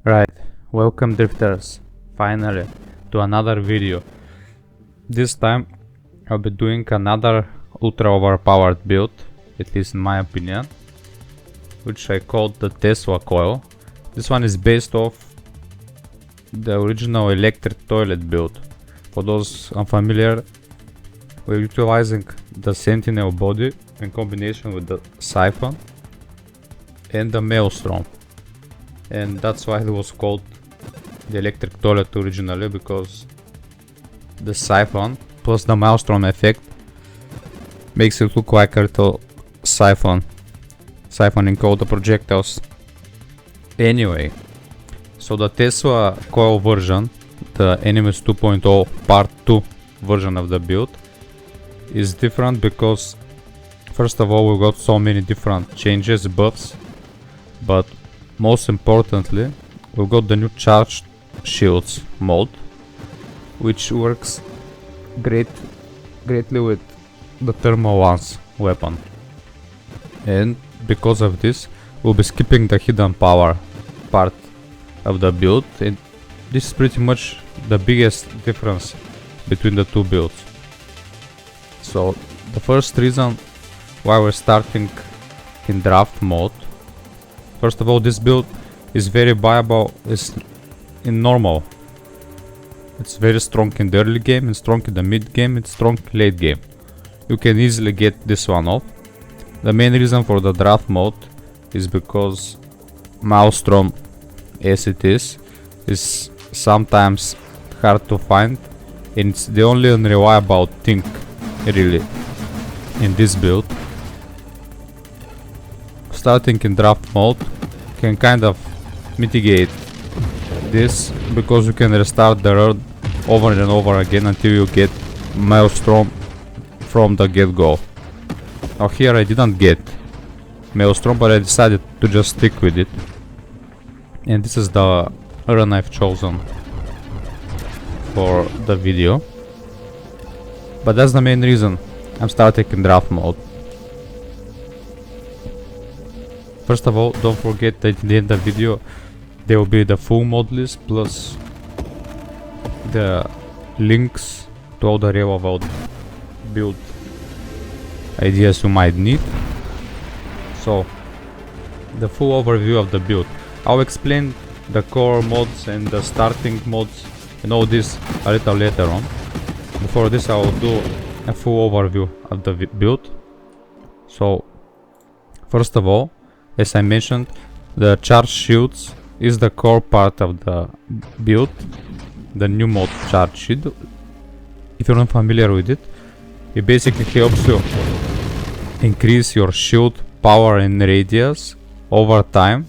Right, welcome drifters, finally, to another video. This time I'll be doing another ultra overpowered build, at least in my opinion, which I called the Tesla Coil. This one is based off the original electric toilet build. For those unfamiliar, we're utilizing the Sentinel body in combination with the Siphon and the Maelstrom. And that's why it was called the electric toilet originally, because the Siphon plus the Maelstrom effect makes it look like a little siphoning all the projectiles. Anyway, so the Tesla Coil version, the Enemies 2.0 part 2 version of the build, is different because first of all we got so many different changes, buffs, but most importantly we got the new charged shields mode, which works greatly with the thermal lance weapon. And because of this we'll be skipping the hidden power part of the build, and this is pretty much the biggest difference between the two builds. So the first reason why we're starting in draft mode, first of all, this build is very viable in normal. It's very strong in the early game, and strong in the mid game, and strong late game. You can easily get this one off. The main reason for the draft mode is because Maelstrom, as it is sometimes hard to find, and it's the only unreliable thing really in this build. Starting in draft mode can kind of mitigate this, because you can restart the run over and over again until you get Maelstrom from the get-go. Now here I didn't get Maelstrom, but I decided to just stick with it, and this is the run I've chosen for the video. But that's the main reason I'm starting in draft mode. First of all, don't forget that in the end of the video there will be the full mod list plus the links to all the relevant build ideas you might need. So the full overview of the build. I'll explain the core mods and the starting mods and all this a little later on. Before this I will do a full overview of the build. So first of all, as I mentioned, the charge shields is the core part of the build, the new mod charge shield. If you're not familiar with it, it basically helps you increase your shield power and radius over time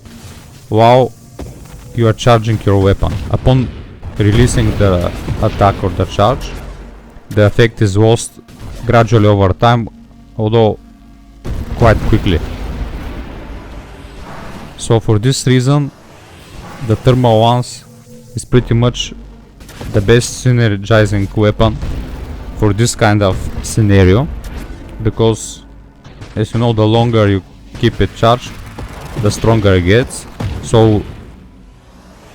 while you are charging your weapon. Upon releasing the attack or the charge, the effect is lost gradually over time, although quite quickly. So for this reason, the thermal lance is pretty much the best synergizing weapon for this kind of scenario, because as you know, the longer you keep it charged, the stronger it gets. So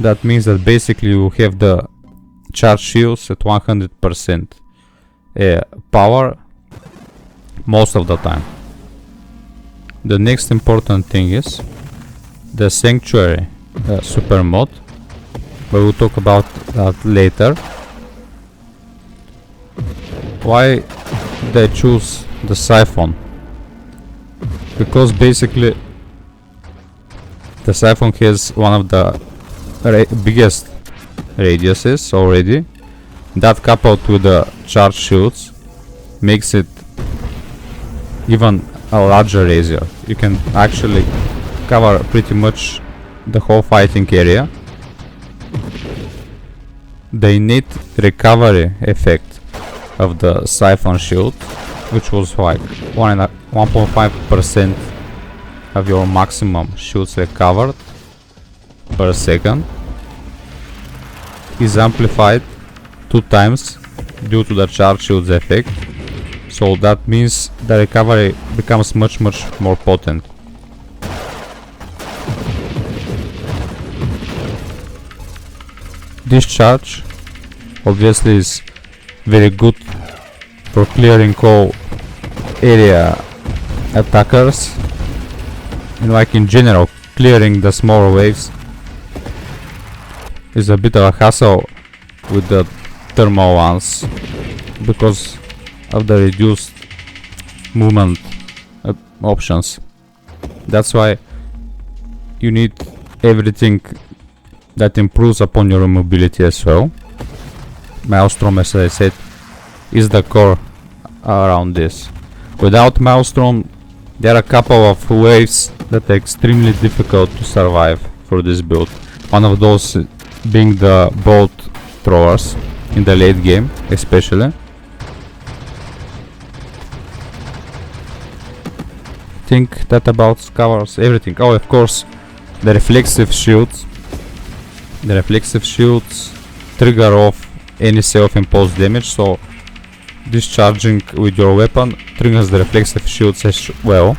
that means that basically you have the charge shields at 100% power most of the time. The next important thing is the Sanctuary super mod, but we'll talk about that later. Why did I choose the Siphon? Because basically the Siphon has one of the biggest radiuses already. That coupled with the charge shields makes it even a larger razor. You can actually cover pretty much the whole fighting area. The innate recovery effect of the Siphon shield, which was like 1.5% of your maximum shields recovered per second, is amplified 2 times due to the charge shields effect. So that means the recovery becomes much more potent. Discharge obviously is very good for clearing all area attackers, and like in general clearing the smaller waves is a bit of a hassle with the thermal ones because of the reduced movement options. That's why you need everything that improves upon your mobility as well. Maelstrom, as I said, is the core around this. Without Maelstrom, there are a couple of waves that are extremely difficult to survive for this build. One of those being the bolt throwers in the late game, especially. I think that about covers everything. Oh, of course, the reflexive shields. The reflexive shields trigger off any self-imposed damage, so discharging with your weapon triggers the reflexive shields as well,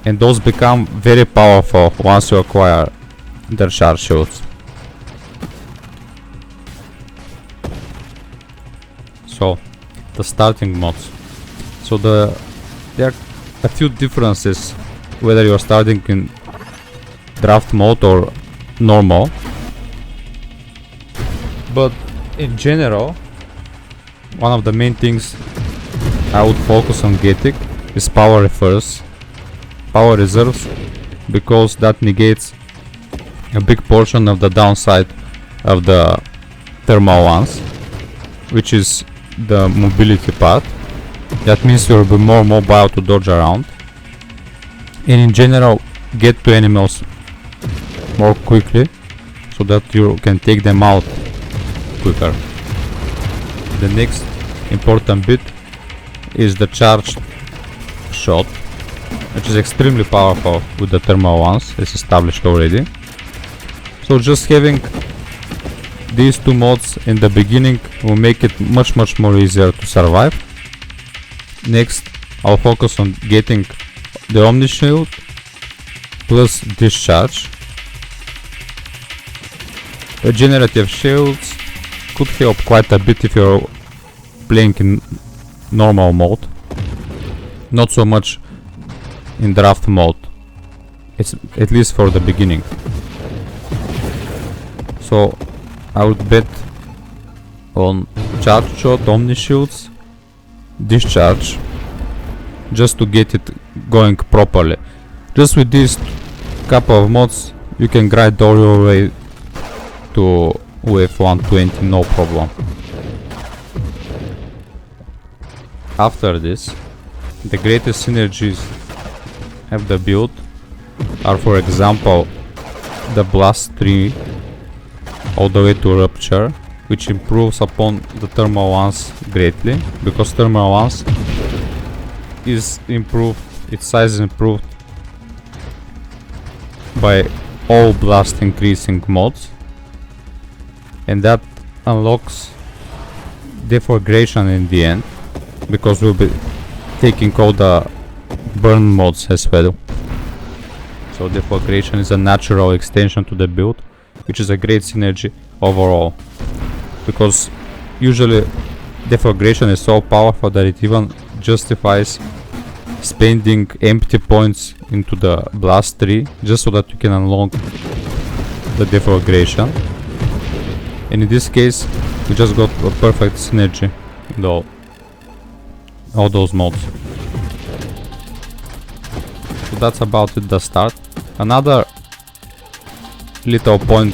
and those become very powerful once you acquire their charge shields. So the starting mods. So there are a few differences whether you're starting in draft mode or normal, but in general one of the main things I would focus on getting is power reserves, because that negates a big portion of the downside of the thermal ones, which is the mobility part. That means you'll be more mobile to dodge around, and in general get to enemies more quickly so that you can take them out quicker. The next important bit is the charged shot, which is extremely powerful with the thermal ones, as established already. So just having these two mods in the beginning will make it much more easier to survive. Next, I'll focus on getting the Omni Shield plus Discharge. Regenerative shields could help quite a bit if you're playing in normal mode, not so much in draft mode, it's at least for the beginning. So I would bet on charge shot, Omni Shields, Discharge, just to get it going properly. Just with these couple of mods you can grind all your way to wave 120, no problem. After this, the greatest synergies of the build are, for example, the Blast 3 all the way to Rupture, which improves upon the thermal ones greatly, because thermal ones is improved, its size is improved by all blast increasing mods, and that unlocks deflagration in the end, because we'll be taking all the burn mods as well. So deflagration is a natural extension to the build, which is a great synergy overall, because usually deflagration is so powerful that it even justifies spending empty points into the blast tree just so that you can unlock the deflagration. And in this case we just got a perfect synergy in all those mods. So that's about it, the start. Another little point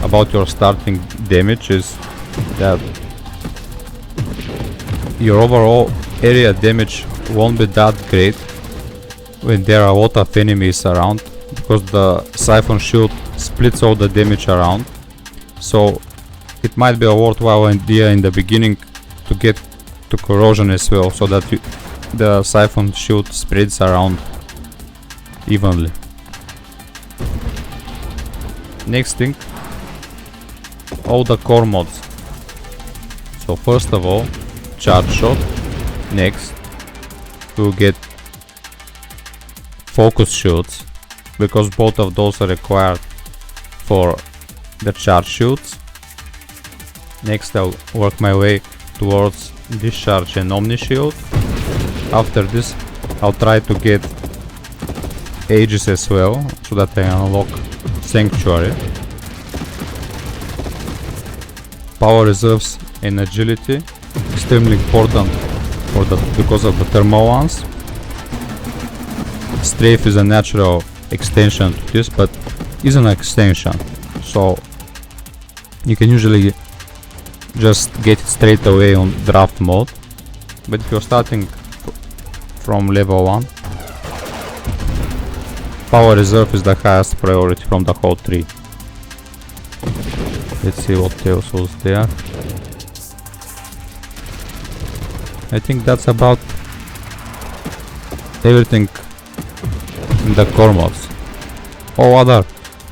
about your starting damage is that your overall area damage won't be that great when there are a lot of enemies around, because the Siphon shield splits all the damage around. So it might be a worthwhile idea in the beginning to get to corrosion as well, so that the Siphon shield spreads around evenly. Next thing, all the core mods. So first of all, charge shot. Next we'll get focus shields, because both of those are required for the charge shields. Next I'll work my way towards discharge and omni shield. After this I'll try to get ages as well, so that I unlock sanctuary. Power reserves and agility, extremely important because of the thermal ones. Strafe is a natural extension to this, but is an extension, so you can usually just get it straight away on draft mode. But if you're starting from level 1, power reserve is the highest priority from the whole tree. Let's see what else was there. I think that's about everything in the core mods. All other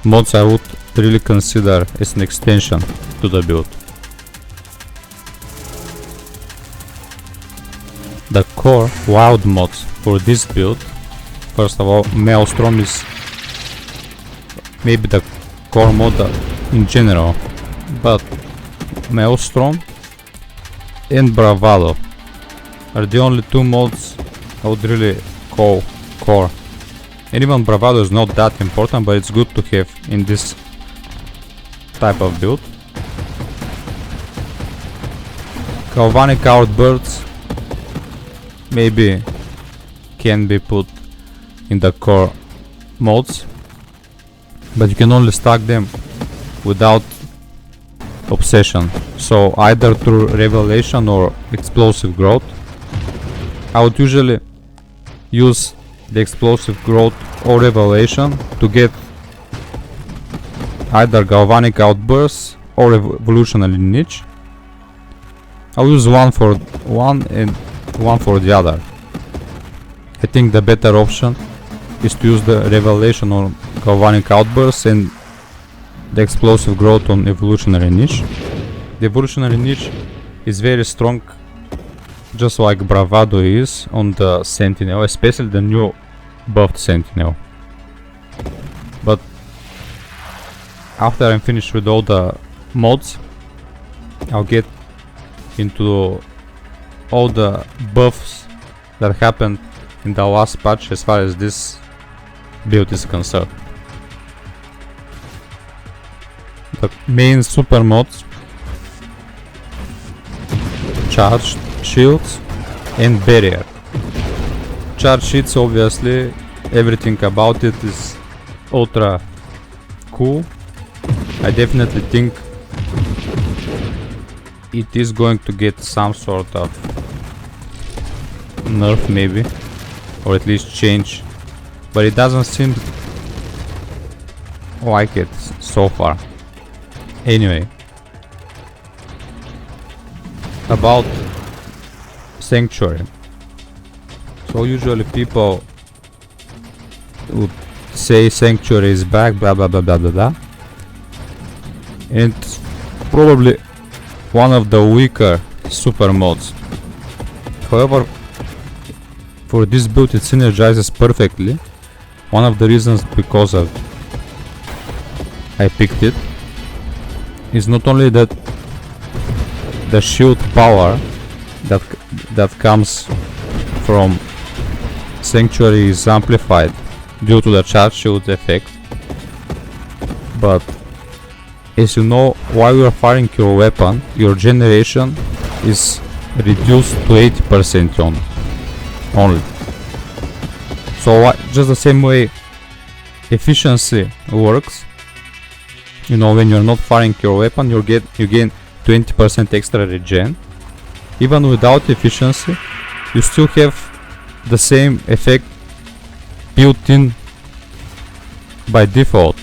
mods I would really consider as an extension to the build. The core wild mods for this build, first of all, Maelstrom is maybe the core mod in general, but Maelstrom and Bravado are the only two mods I would really call core. And even Bravado is not that important, but it's good to have in this type of build. Galvanic outbursts maybe can be put in the core mods, but you can only stack them without obsession, so either through revelation or explosive growth. I would usually use the explosive growth or revelation to get either galvanic outbursts or evolutionary niche. I'll use one for one and one for the other. I think the better option is to use the revelation on galvanic outbursts and the explosive growth on evolutionary niche. The evolutionary niche is very strong, just like Bravado is on the Sentinel, especially the new buffed Sentinel. But after I'm finished with all the mods, I'll get into all the buffs that happened in the last patch as far as this build is concerned. The main super mods: charged shields and barrier. Charge sheets, obviously everything about it is ultra cool. I definitely think it is going to get some sort of nerf maybe, or at least change, but it doesn't seem like it so far. Anyway, about sanctuary. So usually people would say sanctuary is back, blah blah blah blah blah blah, and it's probably one of the weaker super mods. However, for this build it synergizes perfectly. One of the reasons because of I picked it is not only that the shield power that comes from sanctuary is amplified due to the charge shield effect, but as you know, while you are firing your weapon, your generation is reduced to 80% only. So just the same way efficiency works, you know, when you're not firing your weapon, you gain 20% extra regen. Even without efficiency, you still have the same effect built in by default.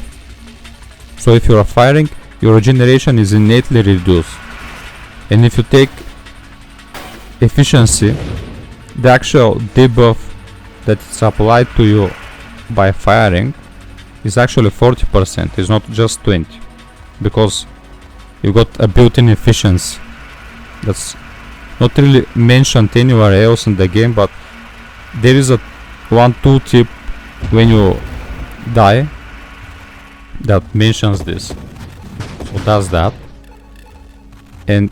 So if you are firing, your regeneration is innately reduced, and if you take efficiency, the actual debuff that is applied to you by firing is actually 40%, it's not just 20, because you got a built-in efficiency that's not really mentioned anywhere else in the game, but there is a 1-2 tip when you die that mentions this. who does that. And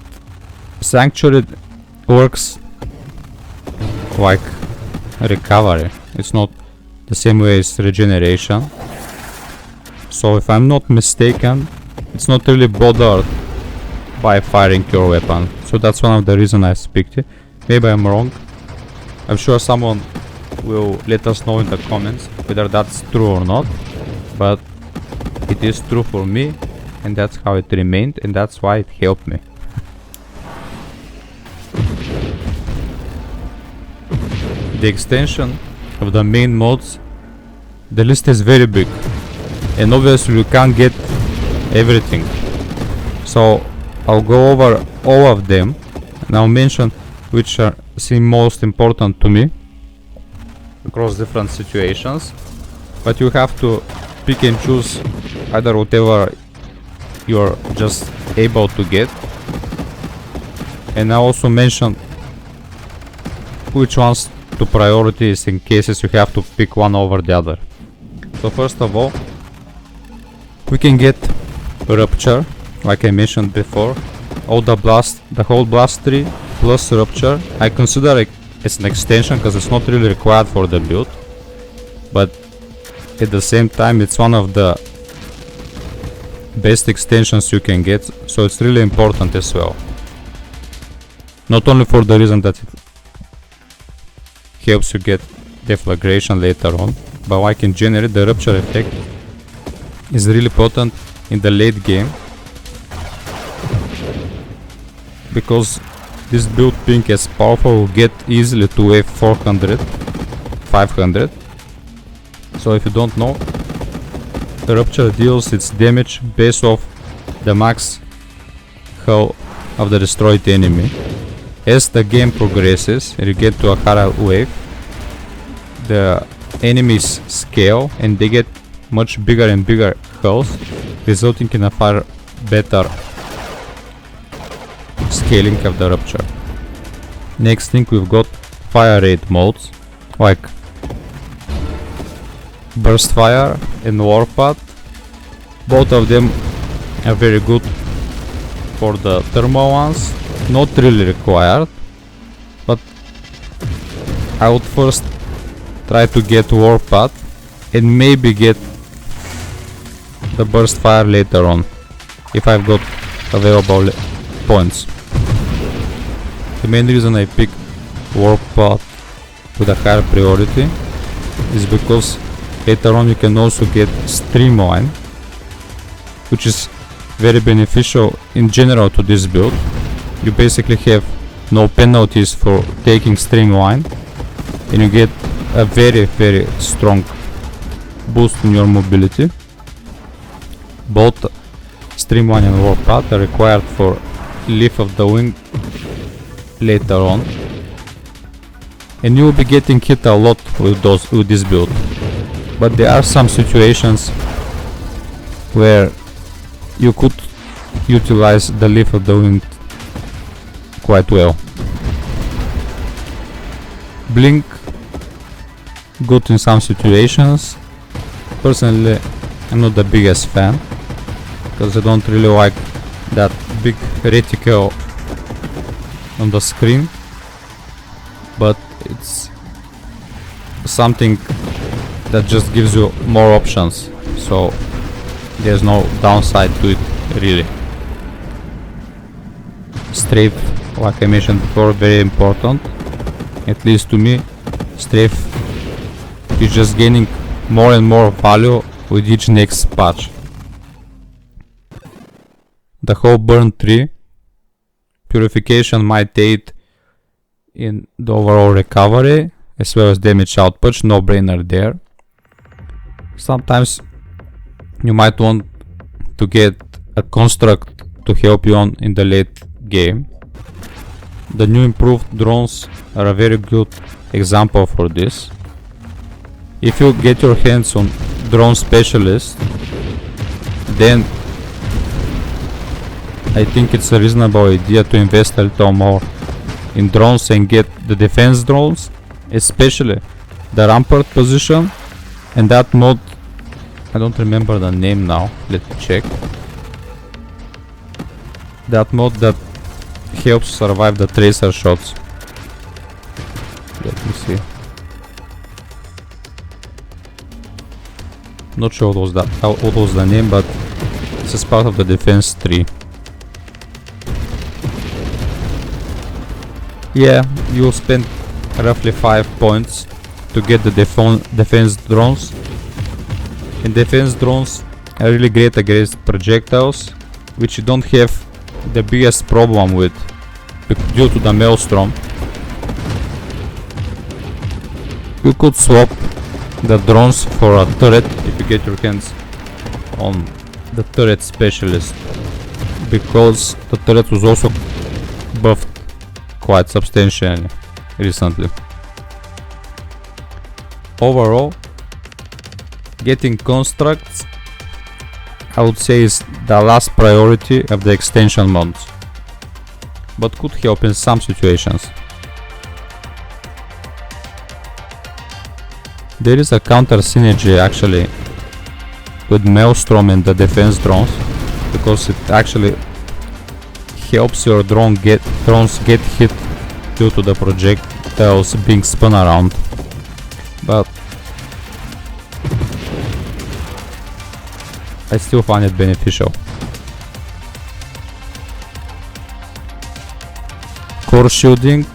Sanctuary works like recovery. It's not the same way as regeneration. So if I'm not mistaken, it's not really bothered by firing your weapon. So that's one of the reasons I picked it. Maybe I'm wrong. I'm sure someone will let us know in the comments whether that's true or not. But it is true for me, and that's how it remained, and that's why it helped me. The extension of the main mods, the list is very big, and obviously you can't get everything. So I'll go over all of them, and I'll mention which seem most important to me across different situations. But you have to pick and choose either whatever you're just able to get. And I also mention which ones to priorities in cases you have to pick one over the other. So first of all, we can get Rupture, like I mentioned before. The whole blast tree plus Rupture. I consider it as an extension because it's not really required for the build, but at the same time it's one of the best extensions you can get, so it's really important as well. Not only for the reason that it helps you get deflagration later on, but like in general the Rupture effect is really potent in the late game, because this build being as powerful will get easily to wave 400, 500. So if you don't know, the Rupture deals its damage based off the max hull of the destroyed enemy. As the game progresses and you get to a higher wave, the enemies scale and they get much bigger and bigger hulls, resulting in a far better scaling of the Rupture. Next thing, we've got fire rate modes like Burst Fire and Warpath. Both of them are very good for the thermal ones. Not really required, but I would first try to get Warpath and maybe get the Burst Fire later on if I've got available points. The main reason I picked Warpath with a higher priority is because later on you can also get Streamline, which is very beneficial in general to this build. You basically have no penalties for taking Streamline, and you get a very strong boost in your mobility. Both Streamline and Warpath are required for Leaf of the Wing later on, and you will be getting hit a lot with this build. But there are some situations where you could utilize the Leaf of the Wing quite well. Blink, good in some situations. Personally, I'm not the biggest fan, because I don't really like that big reticle on the screen, but it's something that just gives you more options, so there's no downside to it really. Strafe, like I mentioned before, very important. At least to me, Strafe is just gaining more and more value with each next patch. The whole burn tree purification might aid in the overall recovery as well as damage output, no brainer there. Sometimes you might want to get a construct to help you on in the late game. The new improved drones are a very good example for this. If you get your hands on drone specialist, then I think it's a reasonable idea to invest a little more in drones and get the defense drones, especially the rampart position and that mod. I don't remember the name now, let me check. that mod that helps survive the tracer shots. Let me see. Not sure what was the name, but this is part of the defense tree. Yeah, you'll spend roughly 5 points to get the defense drones. And defense drones are really great against projectiles, which you don't have the biggest problem with due to the Maelstrom. You could swap the drones for a turret if you get your hands on the turret specialist, because the turret was also buffed quite substantially recently. Overall, getting constructs, I would say, is the last priority of the extension mods, but could help in some situations. There is a counter synergy actually with Maelstrom and the defense drones, because it actually helps your drones get hit due to the projectiles being spun around. But I still find it beneficial. Core shielding,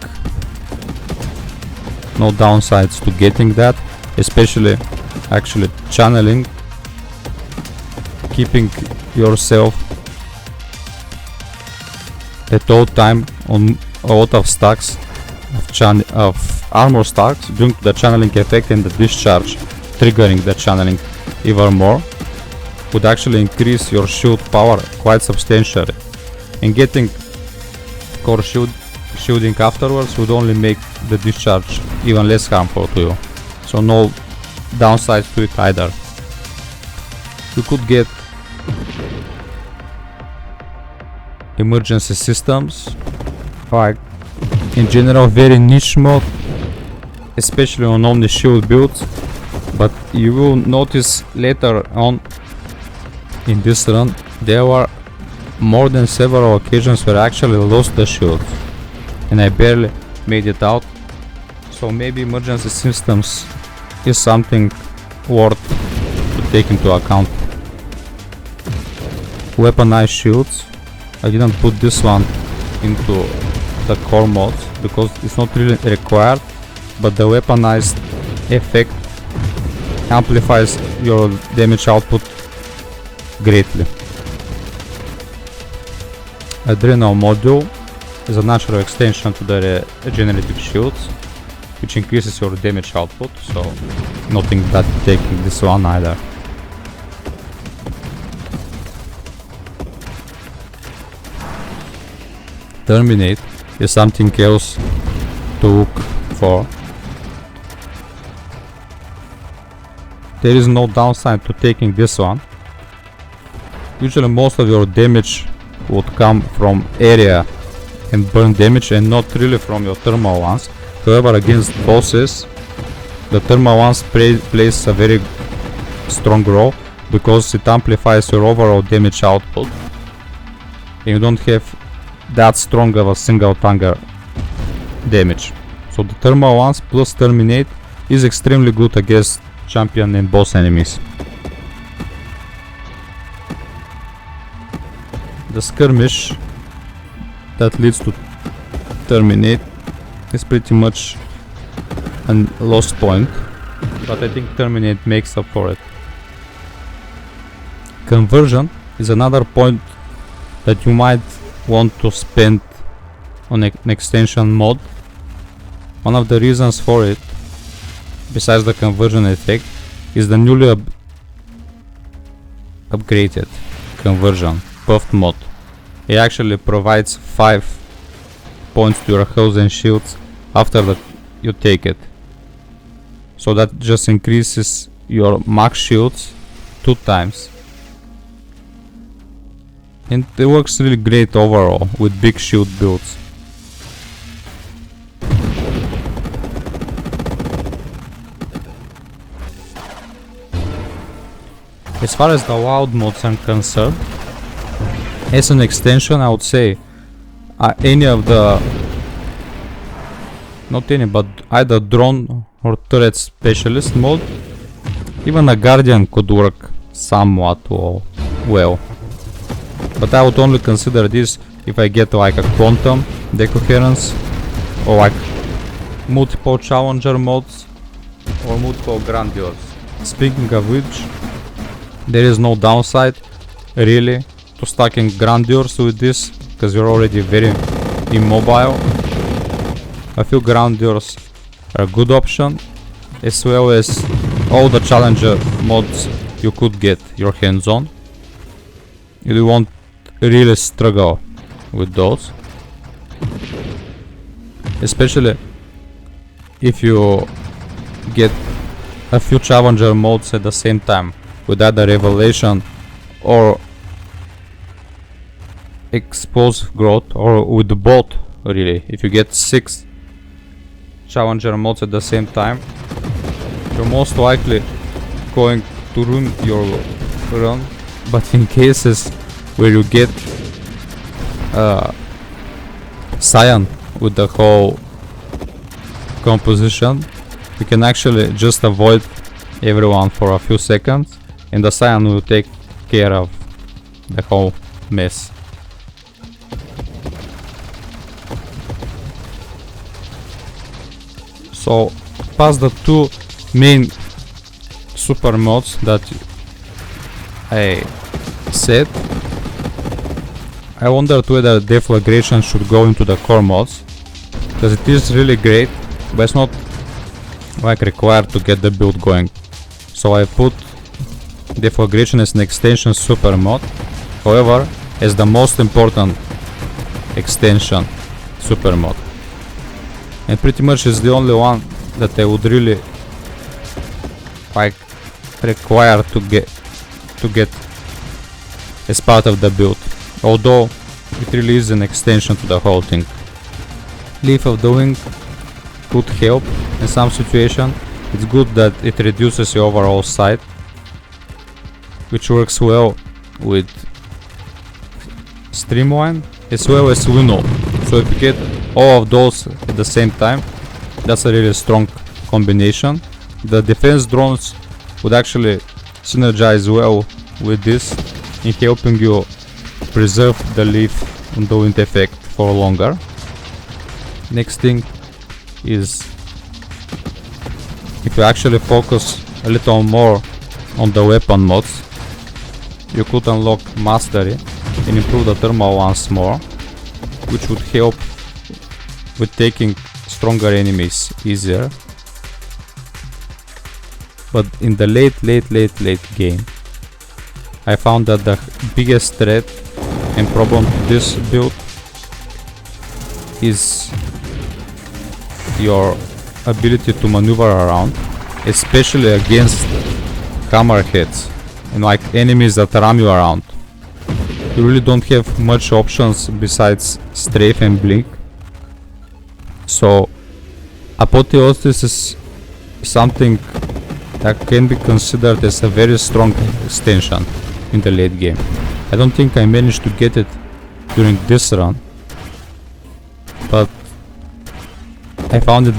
no downsides to getting that, especially actually channeling, keeping yourself at all time on a lot of stacks of armor stacks due to the channeling effect, and the discharge triggering the channeling even more would actually increase your shield power quite substantially, and getting core shielding afterwards would only make the discharge even less harmful to you, so no downsides to it either. You could get emergency systems, like in general very niche mod, especially on only shield builds, but you will notice later on in this run there were more than several occasions where I actually lost the shield and I barely made it out, so maybe emergency systems is something worth to take into account. Weaponized shields, I didn't put this one into the core mods because it's not really required, but the weaponized effect amplifies your damage output greatly. Adrenal module is a natural extension to the regenerative shields, which increases your damage output, so nothing bad taking this one either. Terminate is something else to look for. There is no downside to taking this one. Usually most of your damage would come from area and burn damage and not really from your thermal ones. However, against bosses, the thermal ones plays a very strong role because it amplifies your overall damage output, and you don't have that strong of a single target damage. So the thermal ones plus terminate is extremely good against champion and boss enemies. The skirmish that leads to terminate is pretty much a lost point, but I think terminate makes up for it. Conversion is another point that you might want to spend on an extension mod. One of the reasons for it, besides the conversion effect, is the newly upgraded conversion buffed mod. It actually provides 5 points to your health and shields after you take it, so that just increases your max shields 2 times, and it works really great overall with big shield builds. As far as the wild mods are concerned, As an extension, I would say any of the, not any, but either drone or turret specialist mode. Even a guardian could work somewhat well. But I would only consider this if I get like a quantum decoherence or like multiple challenger modes or multiple grandiose. Speaking of which, there is no downside really to stacking grandeurs with this, because you're already very immobile. I feel grandeurs are a good option, as well as all the challenger mods you could get your hands on. You won't really struggle with those, especially if you get a few challenger modes at the same time with either revelation or explosive growth, or with both really. If you get 6 challenger modes at the same time, you're most likely going to ruin your run. But in cases where you get cyan with the whole composition, you can actually just avoid everyone for a few seconds, and the cyan will take care of the whole mess. So past the 2 main super mods that I said, I wondered whether deflagration should go into the core mods, because it is really great, but it's not like required to get the build going. So I put deflagration as an extension super mod, however, as the most important extension super mod, and pretty much is the only one that I would really like require to get as part of the build, although it really is an extension to the whole thing. Leaf of the Wing could help in some situation. It's good that it reduces your overall sight, which works well with Streamline as well as Winnow. So if you get all of those at the same time, that's a really strong combination. The defense drones would actually synergize well with this in helping you preserve the leaf and the wind effect for longer. Next thing is, if you actually focus a little more on the weapon mods, you could unlock mastery and improve the thermal once more, which would help with taking stronger enemies easier. But in the late game, I found that the biggest threat and problem to this build is your ability to maneuver around, especially against hammerheads and like enemies that ram you around. You really don't have much options besides strafe and blink. So Apotheosis is something that can be considered as a very strong extension in the late game. I don't think I managed to get it during this run, but I found it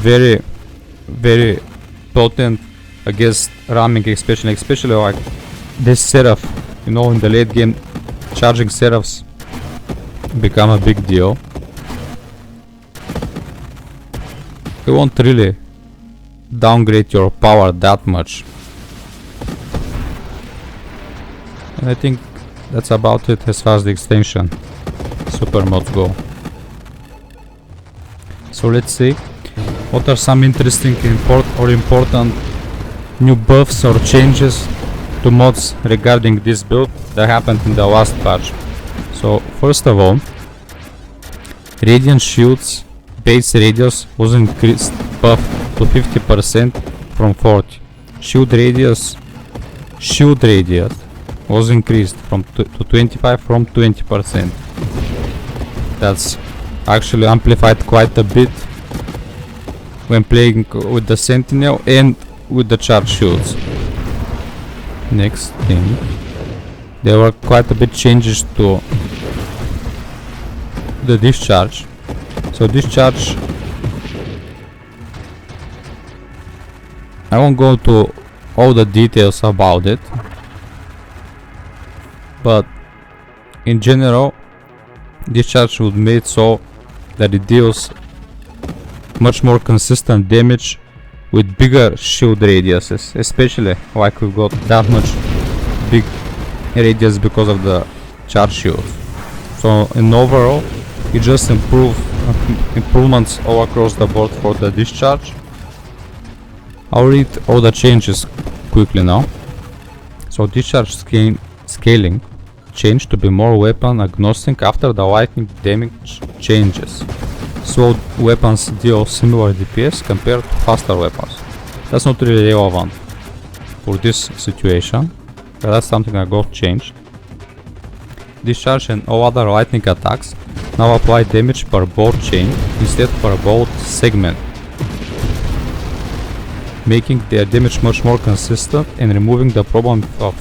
very potent against ramming, especially like this Seraph. You know, in the late game, charging Seraphs become a big deal. You won't really downgrade your power that much. And I think that's about it as far as the extension super mods go. So let's see what are some interesting important new buffs or changes to mods regarding this build that happened in the last patch. So first of all, Radiant Shields base radius was increased buff to 50% from 40. Shield radius was increased to 25 from 20%. That's actually amplified quite a bit when playing with the Sentinel and with the charge shields. Next thing, there were quite a bit changes to the discharge. So discharge, I won't go to all the details about it, but in general discharge would make so that it deals much more consistent damage with bigger shield radiuses, especially like we've got that much big radius because of the charge shields. So in overall it just improvements all across the board for the discharge. I'll read all the changes quickly now. So discharge scaling changed to be more weapon agnostic after the lightning damage changes. Slow weapons deal similar DPS compared to faster weapons. That's not really relevant for this situation, but that's something I got changed. Discharge and all other lightning attacks now apply damage per bolt chain instead per bolt segment, making their damage much more consistent and removing the problem of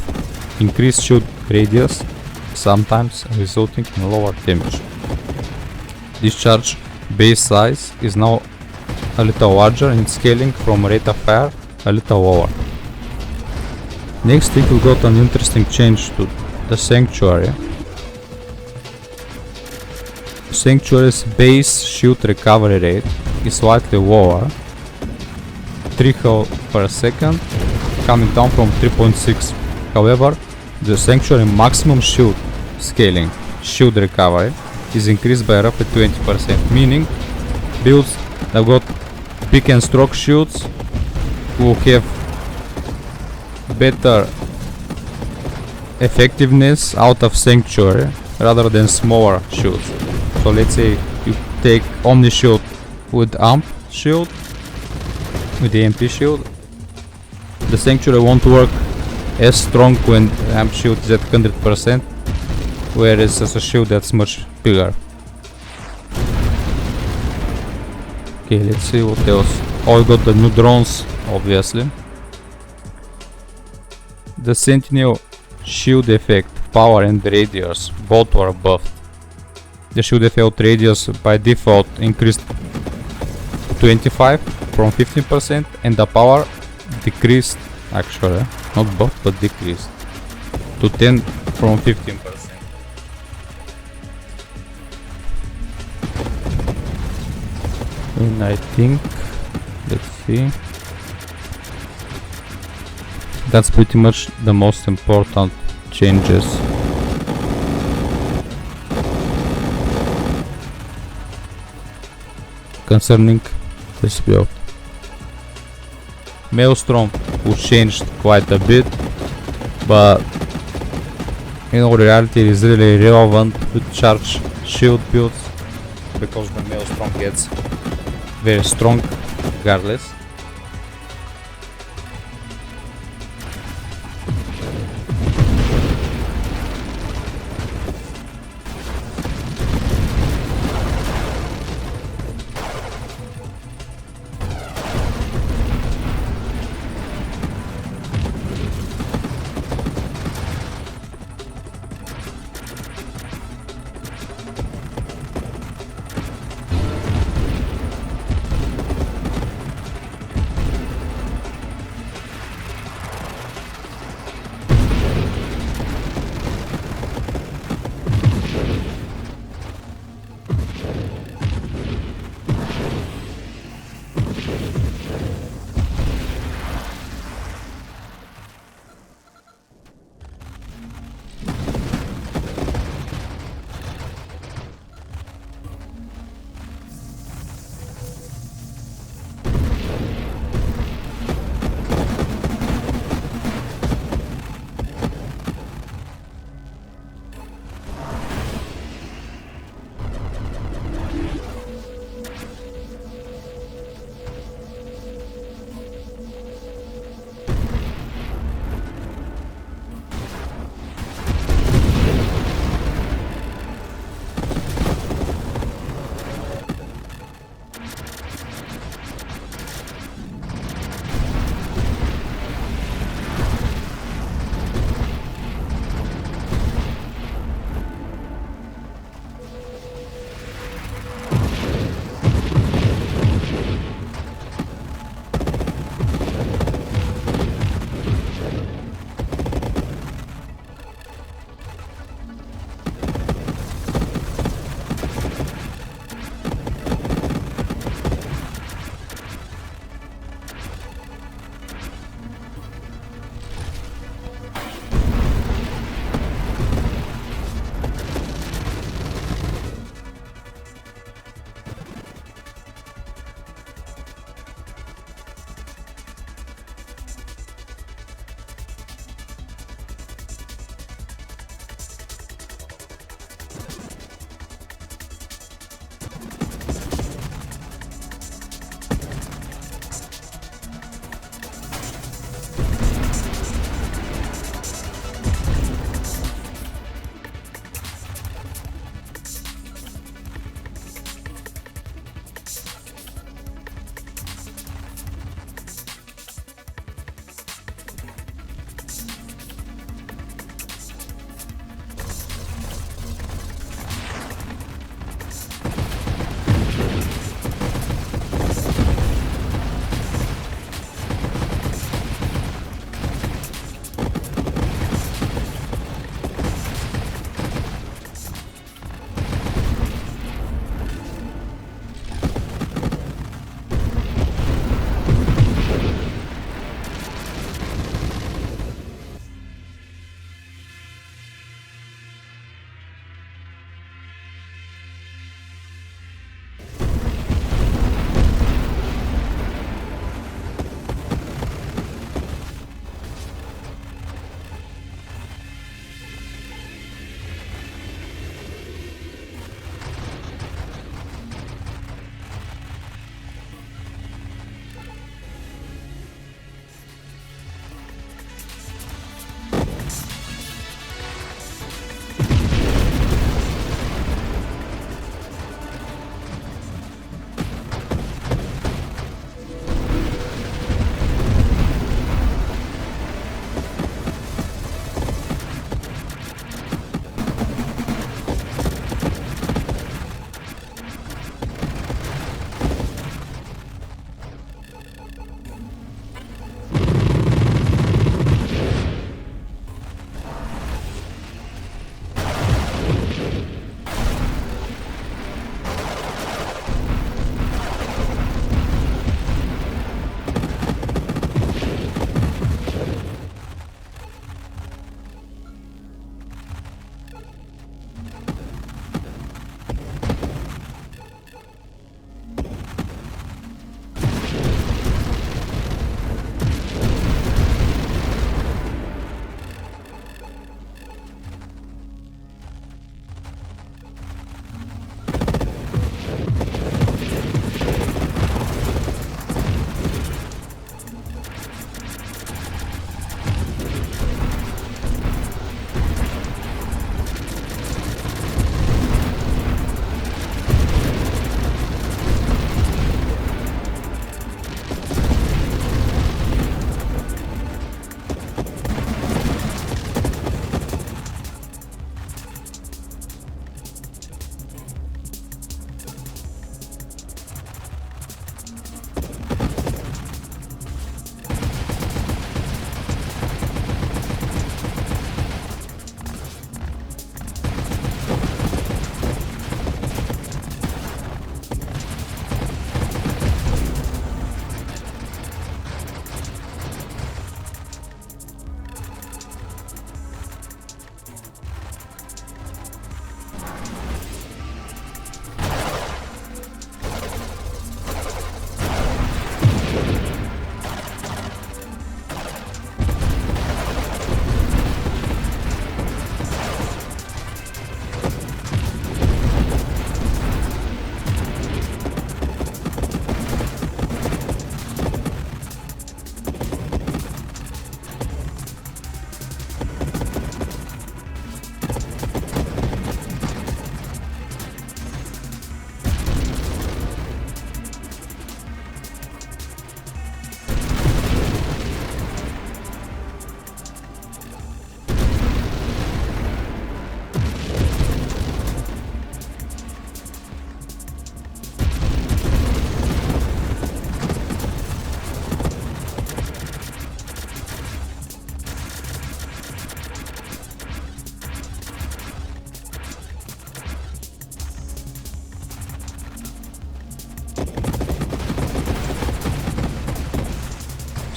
increased shield radius, sometimes resulting in lower damage. Discharge base size is now a little larger and scaling from rate of fire a little lower. Next week we got an interesting change to the Sanctuary. Sanctuary's base shield recovery rate is slightly lower, 3 health per second, coming down from 3.6. However, the Sanctuary maximum shield scaling, shield recovery, is increased by roughly 20%, meaning builds that got big and strong shields will have better effectiveness out of Sanctuary rather than smaller shields. So let's say you take Omni shield with Amp shield, with the MP shield, the Sanctuary won't work as strong when Amp shield is at 100%, whereas as a shield that's much bigger. Okay, let's see what else. Oh, we got the new drones, obviously. The Sentinel shield effect, power and radius, both were buffed. The shield effect radius by default increased to 25 from 15%, and the power decreased, actually, not buffed but decreased, to 10 from 15%. And I think, let's see, that's pretty much the most important changes. Concerning this build. Maelstrom was changed quite a bit, but in all reality it is really relevant with charge shield builds because the Maelstrom gets very strong regardless.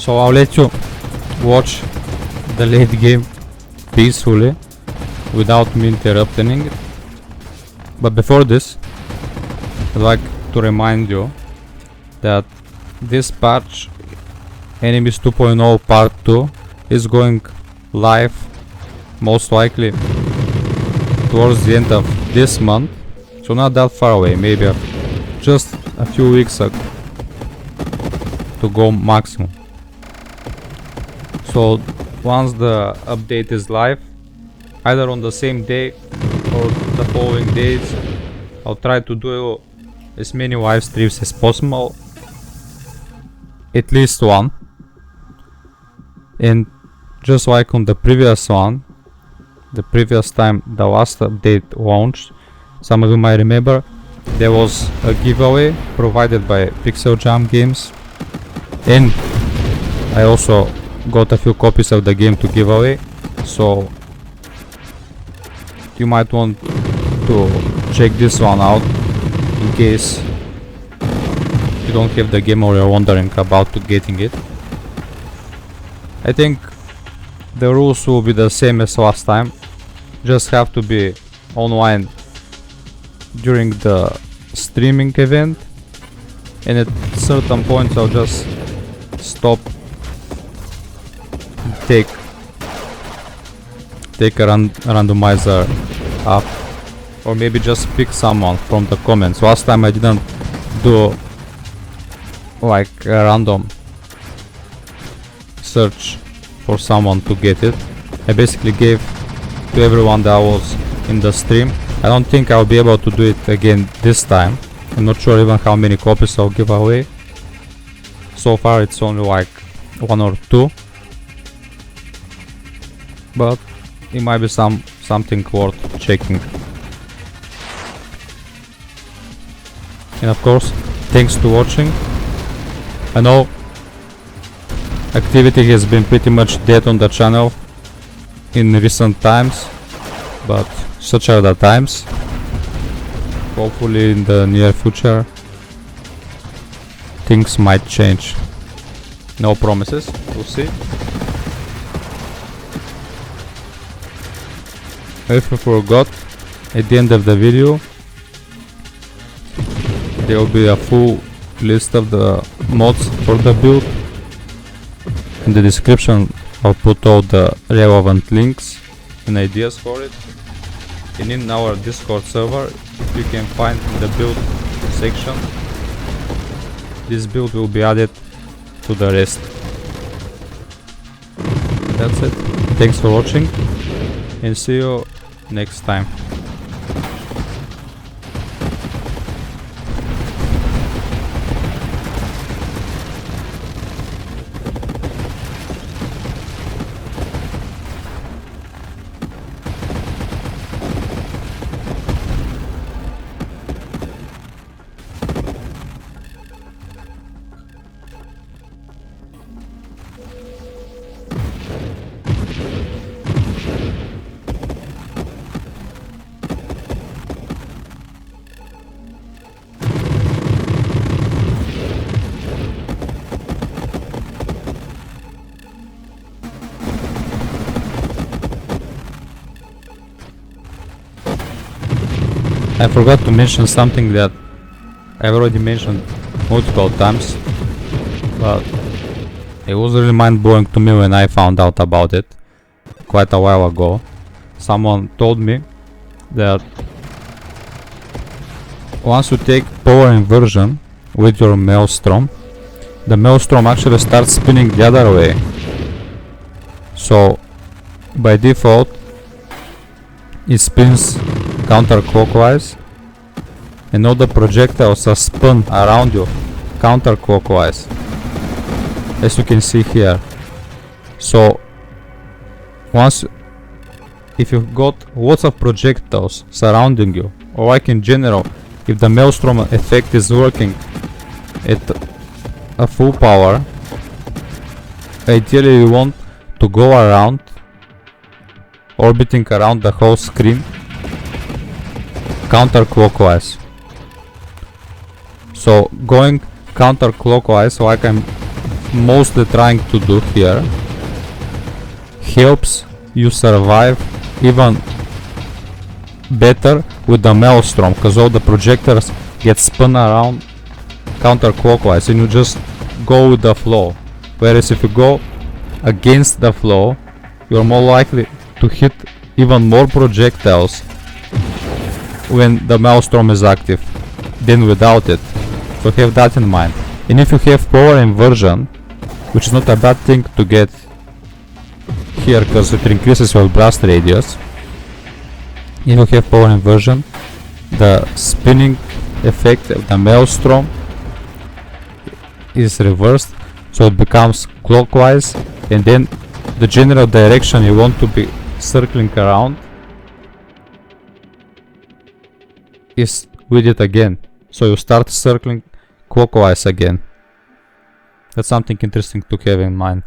So I'll let you watch the late game peacefully without me interrupting it. But before this, I'd like to remind you that this patch, Enemies 2.0 Part 2, is going live most likely towards the end of this month, so not that far away, maybe just a few weeks to go maximum. So once the update is live, either on the same day or the following days, I'll try to do as many live streams as possible, at least one. And just like on the previous one, the previous time the last update launched, some of you might remember, there was a giveaway provided by Pixel Jam Games, and I also got a few copies of the game to give away, so you might want to check this one out in case you don't have the game or you're wondering about getting it. I think the rules will be the same as last time, just have to be online during the streaming event, and at certain points I'll just stop, take a randomizer up, or maybe just pick someone from the comments. Last time I didn't do like a random search for someone to get it. I basically gave to everyone that was in the stream. I don't think I'll be able to do it again this time. I'm not sure even how many copies I'll give away. So far it's only like 1 or 2, but it might be something worth checking. And of course, thanks to watching. I know activity has been pretty much dead on the channel in recent times, but such are the times. Hopefully in the near future things might change. No promises, we'll see. If you forgot, at the end of the video there will be a full list of the mods for the build. In the description I'll put all the relevant links and ideas for it, and in our Discord server you can find in the build section. This build will be added to the rest. That's it. Thanks for watching and see you next time. I forgot to mention something that I've already mentioned multiple times, but it was really mind-blowing to me when I found out about it quite a while ago. Someone told me that once you take power inversion with your Maelstrom, the Maelstrom actually starts spinning the other way. So by default it spins counterclockwise, and all the projectiles are spun around you counterclockwise, as you can see here. So once, if you've got lots of projectiles surrounding you, or like in general, if the Maelstrom effect is working at a full power, ideally you want to go around, orbiting around the whole screen counterclockwise. So going counterclockwise, like I'm mostly trying to do here helps you survive even better with the Maelstrom, because all the projectors get spun around counterclockwise and you just go with the flow. Whereas if you go against the flow, you're more likely to hit even more projectiles when the Maelstrom is active than without it. So have that in mind. And if you have power inversion, which is not a bad thing to get here because it increases your blast radius, if you have power inversion, the spinning effect of the Maelstrom is reversed, so it becomes clockwise, and then the general direction you want to be circling around is with it again. So you start circling clockwise again. That's something interesting to have in mind.